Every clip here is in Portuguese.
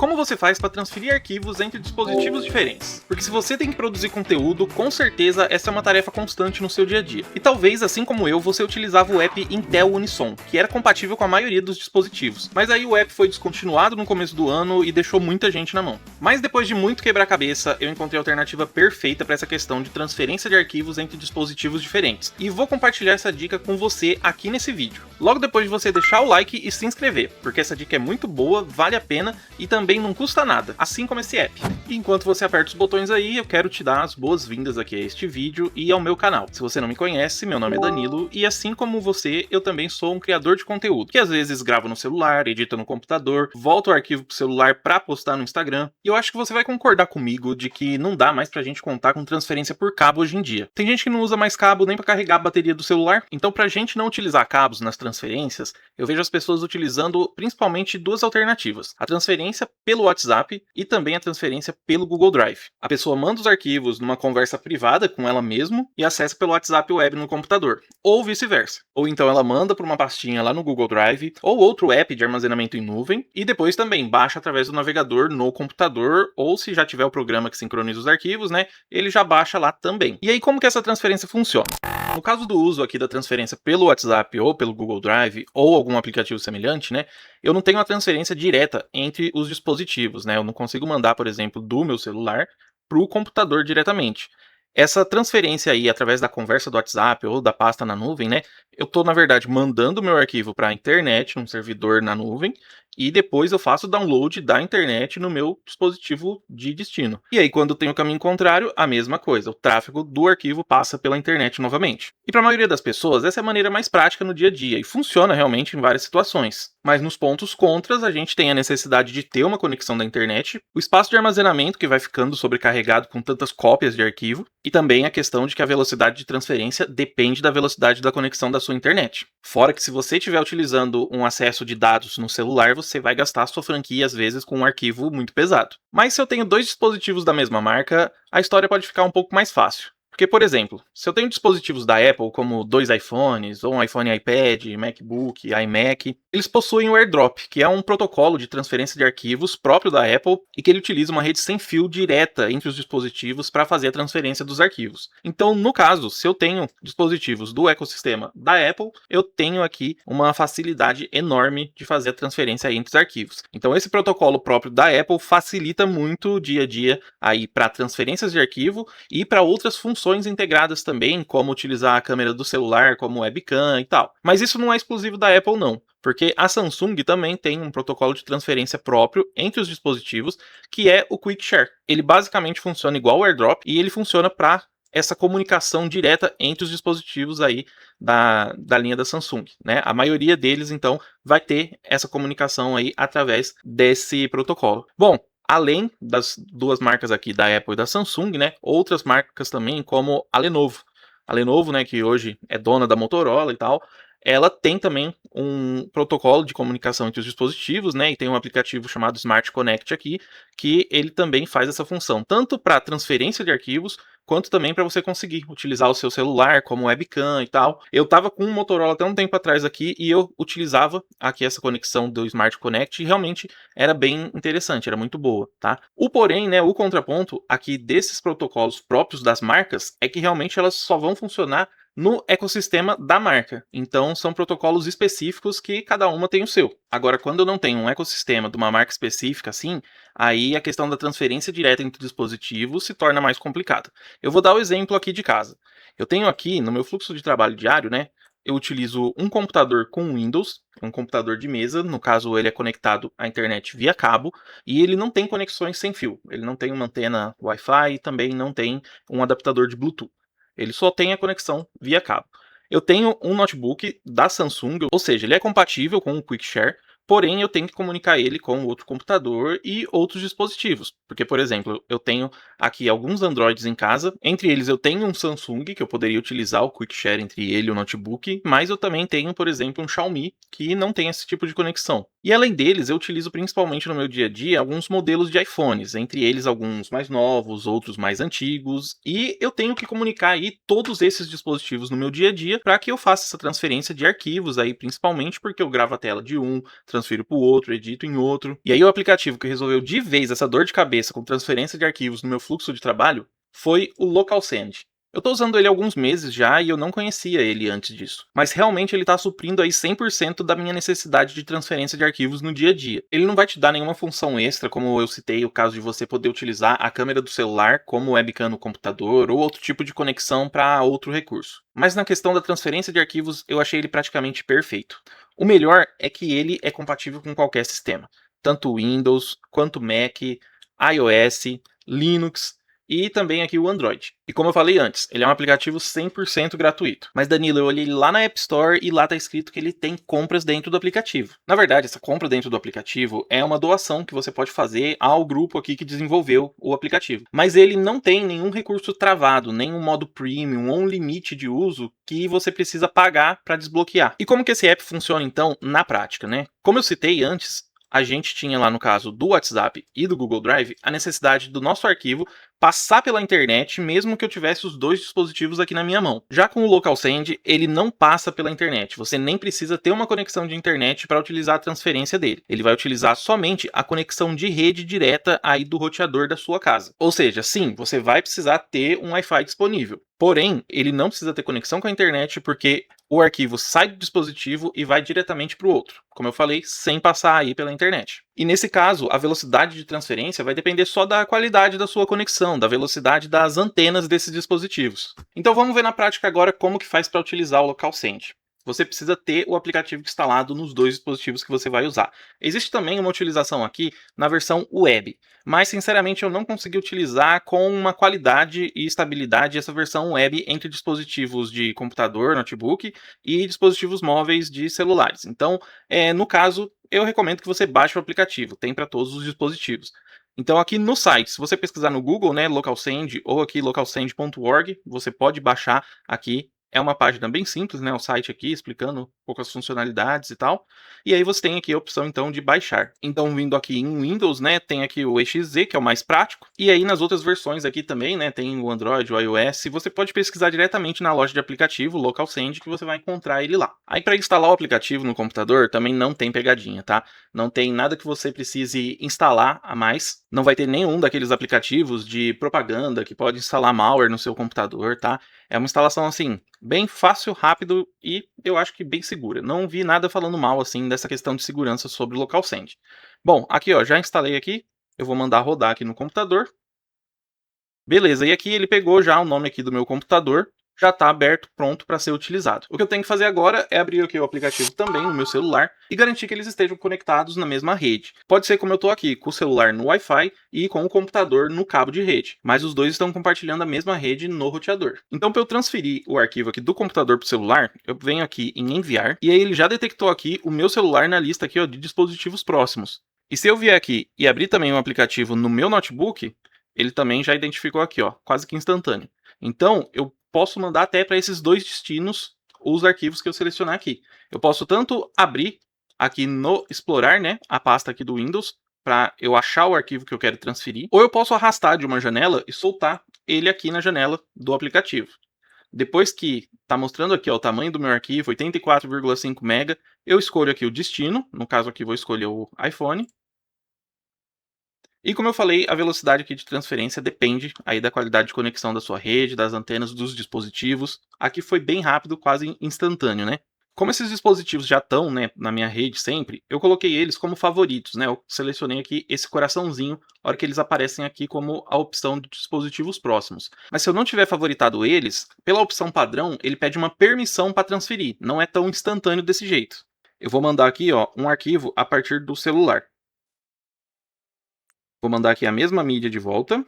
Como você faz para transferir arquivos entre dispositivos diferentes? Porque se você tem que produzir conteúdo, com certeza essa é uma tarefa constante no seu dia a dia. E talvez, assim como eu, você utilizava o app Intel Unison, que era compatível com a maioria dos dispositivos. Mas aí o app foi descontinuado no começo do ano e deixou muita gente na mão. Mas depois de muito quebrar a cabeça, eu encontrei a alternativa perfeita para essa questão de transferência de arquivos entre dispositivos diferentes. E vou compartilhar essa dica com você aqui nesse vídeo. Logo depois de você deixar o like e se inscrever, porque essa dica é muito boa, vale a pena e também não custa nada, assim como esse app. E enquanto você aperta os botões aí, eu quero te dar as boas-vindas aqui a este vídeo e ao meu canal. Se você não me conhece, meu nome é Danilo e assim como você, eu também sou um criador de conteúdo, que às vezes grava no celular, edita no computador, volta o arquivo pro celular pra postar no Instagram. E eu acho que você vai concordar comigo de que não dá mais pra gente contar com transferência por cabo hoje em dia. Tem gente que não usa mais cabo nem pra carregar a bateria do celular, então pra gente não utilizar cabos nas transferências, eu vejo as pessoas utilizando principalmente duas alternativas: a transferência pelo WhatsApp e também a transferência pelo Google Drive. A pessoa manda os arquivos numa conversa privada com ela mesma e acessa pelo WhatsApp web no computador, ou vice-versa. Ou então ela manda para uma pastinha lá no Google Drive ou outro app de armazenamento em nuvem e depois também baixa através do navegador no computador, ou se já tiver o programa que sincroniza os arquivos, né, ele já baixa lá também. E aí como que essa transferência funciona? No caso do uso aqui da transferência pelo WhatsApp ou pelo Google Drive ou algum aplicativo semelhante, né, eu não tenho uma transferência direta entre os dispositivos, né? Eu não consigo mandar, por exemplo, do meu celular para o computador diretamente. Essa transferência aí, através da conversa do WhatsApp ou da pasta na nuvem, né? Eu estou, na verdade, mandando o meu arquivo para a internet, num servidor na nuvem, e depois eu faço o download da internet no meu dispositivo de destino. E aí, quando tem o caminho contrário, a mesma coisa. O tráfego do arquivo passa pela internet novamente. E para a maioria das pessoas, essa é a maneira mais prática no dia a dia, e funciona realmente em várias situações. Mas nos pontos contras, a gente tem a necessidade de ter uma conexão da internet, o espaço de armazenamento que vai ficando sobrecarregado com tantas cópias de arquivo, e também a questão de que a velocidade de transferência depende da velocidade da conexão da sua internet. Fora que se você estiver utilizando um acesso de dados no celular, você vai gastar a sua franquia às vezes com um arquivo muito pesado. Mas se eu tenho dois dispositivos da mesma marca, a história pode ficar um pouco mais fácil. Porque, por exemplo, se eu tenho dispositivos da Apple, como dois iPhones, ou um iPhone iPad, MacBook, iMac, eles possuem o AirDrop, que é um protocolo de transferência de arquivos próprio da Apple e que ele utiliza uma rede sem fio direta entre os dispositivos para fazer a transferência dos arquivos. Então, no caso, se eu tenho dispositivos do ecossistema da Apple, eu tenho aqui uma facilidade enorme de fazer a transferência entre os arquivos. Então, esse protocolo próprio da Apple facilita muito o dia a dia aí para transferências de arquivo e para outras funções integradas também, como utilizar a câmera do celular como webcam e tal. Mas isso não é exclusivo da Apple não, porque a Samsung também tem um protocolo de transferência próprio entre os dispositivos, que é o Quick Share. Ele basicamente funciona igual o AirDrop e ele funciona para essa comunicação direta entre os dispositivos aí da linha da Samsung, né? A maioria deles, então, vai ter essa comunicação aí através desse protocolo. Bom, além das duas marcas aqui, da Apple e da Samsung, né, outras marcas também, como a Lenovo. A Lenovo, né, que hoje é dona da Motorola e tal, ela tem também um protocolo de comunicação entre os dispositivos, né, e tem um aplicativo chamado Smart Connect aqui, que ele também faz essa função, tanto para transferência de arquivos, quanto também para você conseguir utilizar o seu celular como webcam e tal. Eu estava com um Motorola até um tempo atrás aqui e eu utilizava aqui essa conexão do Smart Connect e realmente era bem interessante, era muito boa, tá? O porém, né, o contraponto aqui desses protocolos próprios das marcas é que realmente elas só vão funcionar no ecossistema da marca. Então são protocolos específicos que cada uma tem o seu. Agora, quando eu não tenho um ecossistema de uma marca específica assim, aí a questão da transferência direta entre dispositivos se torna mais complicada. Eu vou dar o exemplo aqui de casa. Eu tenho aqui no meu fluxo de trabalho diário, né? Eu utilizo um computador com Windows, um computador de mesa, no caso ele é conectado à internet via cabo, e ele não tem conexões sem fio. Ele não tem uma antena Wi-Fi e também não tem um adaptador de Bluetooth. Ele só tem a conexão via cabo. Eu tenho um notebook da Samsung, ou seja, ele é compatível com o Quick Share, porém eu tenho que comunicar ele com outro computador e outros dispositivos. Porque, por exemplo, eu tenho aqui alguns Androids em casa, entre eles eu tenho um Samsung, que eu poderia utilizar o Quick Share entre ele e o notebook, mas eu também tenho, por exemplo, um Xiaomi, que não tem esse tipo de conexão. E além deles, eu utilizo principalmente no meu dia a dia alguns modelos de iPhones, entre eles alguns mais novos, outros mais antigos, e eu tenho que comunicar aí todos esses dispositivos no meu dia a dia para que eu faça essa transferência de arquivos aí, principalmente porque eu gravo a tela de um, transfiro para o outro, edito em outro. E aí o aplicativo que resolveu de vez essa dor de cabeça com transferência de arquivos no meu fluxo de trabalho foi o LocalSend. Eu tô usando ele há alguns meses já e eu não conhecia ele antes disso. Mas realmente ele tá suprindo aí 100% da minha necessidade de transferência de arquivos no dia a dia. Ele não vai te dar nenhuma função extra, como eu citei o caso de você poder utilizar a câmera do celular como webcam no computador ou outro tipo de conexão para outro recurso. Mas na questão da transferência de arquivos, eu achei ele praticamente perfeito. O melhor é que ele é compatível com qualquer sistema, tanto Windows quanto Mac, iOS, Linux e também aqui o Android. E como eu falei antes, ele é um aplicativo 100% gratuito. Mas Danilo, eu olhei lá na App Store e lá tá escrito que ele tem compras dentro do aplicativo. Na verdade, essa compra dentro do aplicativo é uma doação que você pode fazer ao grupo aqui que desenvolveu o aplicativo. Mas ele não tem nenhum recurso travado, nem um modo premium ou um limite de uso que você precisa pagar para desbloquear. E como que esse app funciona então na prática, né? Como eu citei antes, a gente tinha lá no caso do WhatsApp e do Google Drive a necessidade do nosso arquivo passar pela internet mesmo que eu tivesse os dois dispositivos aqui na minha mão. Já com o LocalSend, ele não passa pela internet. Você nem precisa ter uma conexão de internet para utilizar a transferência dele. Ele vai utilizar somente a conexão de rede direta aí do roteador da sua casa. Ou seja, sim, você vai precisar ter um Wi-Fi disponível. Porém, ele não precisa ter conexão com a internet porque o arquivo sai do dispositivo e vai diretamente para o outro. Como eu falei, sem passar aí pela internet. E nesse caso, a velocidade de transferência vai depender só da qualidade da sua conexão, da velocidade das antenas desses dispositivos. Então vamos ver na prática agora como que faz para utilizar o LocalSend. Você precisa ter o aplicativo instalado nos dois dispositivos que você vai usar. Existe também uma utilização aqui na versão web, mas sinceramente eu não consegui utilizar com uma qualidade e estabilidade essa versão web entre dispositivos de computador, notebook e dispositivos móveis de celulares. Então, no caso, eu recomendo que você baixe o aplicativo, tem para todos os dispositivos. Então aqui no site, se você pesquisar no Google, né, LocalSend ou aqui localsend.org, você pode baixar aqui. É uma página bem simples, né, o site aqui explicando um pouco as funcionalidades e tal. E aí você tem aqui a opção então de baixar. Então vindo aqui em Windows, né, tem aqui o EXE, que é o mais prático. E aí nas outras versões aqui também, né, tem o Android, o iOS. Você pode pesquisar diretamente na loja de aplicativo LocalSend que você vai encontrar ele lá. Aí para instalar o aplicativo no computador também não tem pegadinha, tá? Não tem nada que você precise instalar a mais. Não vai ter nenhum daqueles aplicativos de propaganda que pode instalar malware no seu computador, tá? É uma instalação assim, bem fácil, rápido e eu acho que bem segura. Não vi nada falando mal assim dessa questão de segurança sobre o LocalSend. Bom, aqui ó, já instalei aqui, eu vou mandar rodar aqui no computador. Beleza, e aqui ele pegou já o nome aqui do meu computador, já está aberto, pronto para ser utilizado. O que eu tenho que fazer agora é abrir aqui o aplicativo também no meu celular e garantir que eles estejam conectados na mesma rede. Pode ser como eu estou aqui, com o celular no Wi-Fi e com o computador no cabo de rede, mas os dois estão compartilhando a mesma rede no roteador. Então, para eu transferir o arquivo aqui do computador para o celular, eu venho aqui em enviar e aí ele já detectou aqui o meu celular na lista aqui, ó, de dispositivos próximos. E se eu vier aqui e abrir também um aplicativo no meu notebook, ele também já identificou aqui, ó, quase que instantâneo. Então, eu posso mandar até para esses dois destinos os arquivos que eu selecionar aqui. Eu posso tanto abrir aqui no Explorar, né, a pasta aqui do Windows, para eu achar o arquivo que eu quero transferir, ou eu posso arrastar de uma janela e soltar ele aqui na janela do aplicativo. Depois que está mostrando aqui ó, o tamanho do meu arquivo, 84,5 MB, eu escolho aqui o destino, no caso aqui vou escolher o iPhone. E como eu falei, a velocidade aqui de transferência depende aí da qualidade de conexão da sua rede, das antenas dos dispositivos. Aqui foi bem rápido, quase instantâneo, né? Como esses dispositivos já estão, né, na minha rede sempre, eu coloquei eles como favoritos, né? Eu selecionei aqui esse coraçãozinho, na hora que eles aparecem aqui como a opção de dispositivos próximos. Mas se eu não tiver favoritado eles, pela opção padrão, ele pede uma permissão para transferir. Não é tão instantâneo desse jeito. Eu vou mandar aqui, ó, um arquivo a partir do celular. Vou mandar aqui a mesma mídia de volta.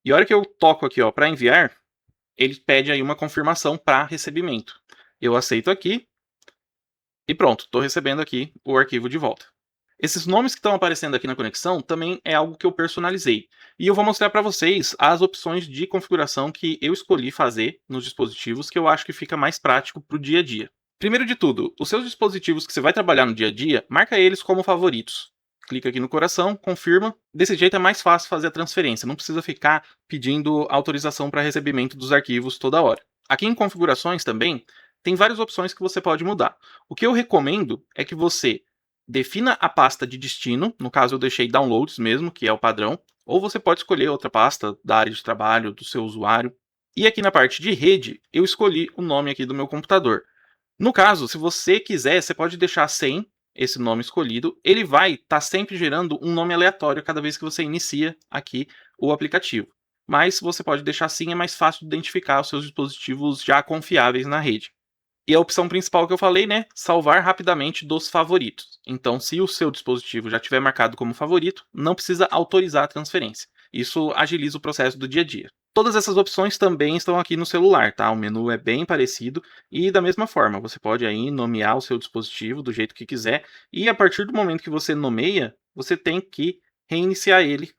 E a hora que eu toco aqui para enviar, ele pede aí uma confirmação para recebimento. Eu aceito aqui e pronto, estou recebendo aqui o arquivo de volta. Esses nomes que estão aparecendo aqui na conexão também é algo que eu personalizei. E eu vou mostrar para vocês as opções de configuração que eu escolhi fazer nos dispositivos que eu acho que fica mais prático para o dia a dia. Primeiro de tudo, os seus dispositivos que você vai trabalhar no dia a dia, marca eles como favoritos. Clica aqui no coração, confirma. Desse jeito é mais fácil fazer a transferência, não precisa ficar pedindo autorização para recebimento dos arquivos toda hora. Aqui em configurações também, tem várias opções que você pode mudar. O que eu recomendo é que você defina a pasta de destino, no caso eu deixei downloads mesmo, que é o padrão, ou você pode escolher outra pasta da área de trabalho, do seu usuário. E aqui na parte de rede, eu escolhi o nome aqui do meu computador. No caso, se você quiser, você pode deixar sem esse nome escolhido, ele vai estar sempre gerando um nome aleatório cada vez que você inicia aqui o aplicativo. Mas se você pode deixar assim, é mais fácil de identificar os seus dispositivos já confiáveis na rede. E a opção principal que eu falei, né? Salvar rapidamente dos favoritos. Então, se o seu dispositivo já tiver marcado como favorito, não precisa autorizar a transferência. Isso agiliza o processo do dia a dia. Todas essas opções também estão aqui no celular, tá? O menu é bem parecido e da mesma forma, você pode aí nomear o seu dispositivo do jeito que quiser e a partir do momento que você nomeia, você tem que reiniciar ele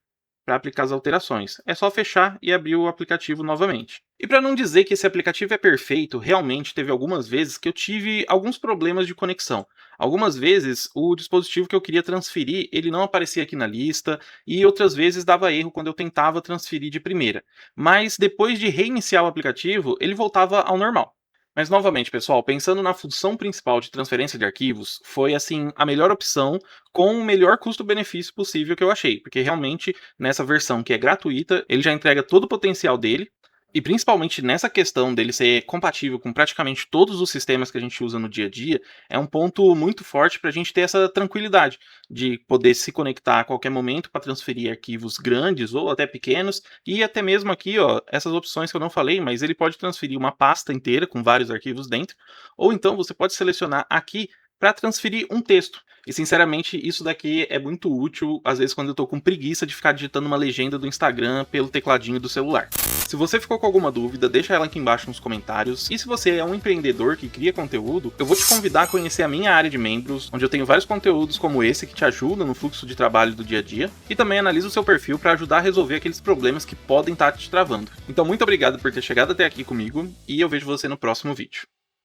para aplicar as alterações. É só fechar e abrir o aplicativo novamente. E para não dizer que esse aplicativo é perfeito, realmente teve algumas vezes que eu tive alguns problemas de conexão. Algumas vezes o dispositivo que eu queria transferir, ele não aparecia aqui na lista, e outras vezes dava erro quando eu tentava transferir de primeira. Mas depois de reiniciar o aplicativo, ele voltava ao normal. Mas novamente, pessoal, pensando na função principal de transferência de arquivos, foi assim a melhor opção com o melhor custo-benefício possível que eu achei, porque realmente nessa versão que é gratuita, ele já entrega todo o potencial dele. E principalmente nessa questão dele ser compatível com praticamente todos os sistemas que a gente usa no dia a dia, é um ponto muito forte para a gente ter essa tranquilidade de poder se conectar a qualquer momento para transferir arquivos grandes ou até pequenos, e até mesmo aqui, ó, essas opções que eu não falei, mas ele pode transferir uma pasta inteira com vários arquivos dentro, ou então você pode selecionar aqui para transferir um texto. E sinceramente, isso daqui é muito útil, às vezes quando eu tô com preguiça de ficar digitando uma legenda do Instagram pelo tecladinho do celular. Se você ficou com alguma dúvida, deixa ela aqui embaixo nos comentários. E se você é um empreendedor que cria conteúdo, eu vou te convidar a conhecer a minha área de membros, onde eu tenho vários conteúdos como esse que te ajudam no fluxo de trabalho do dia a dia, e também analiso o seu perfil para ajudar a resolver aqueles problemas que podem estar te travando. Então muito obrigado por ter chegado até aqui comigo, e eu vejo você no próximo vídeo.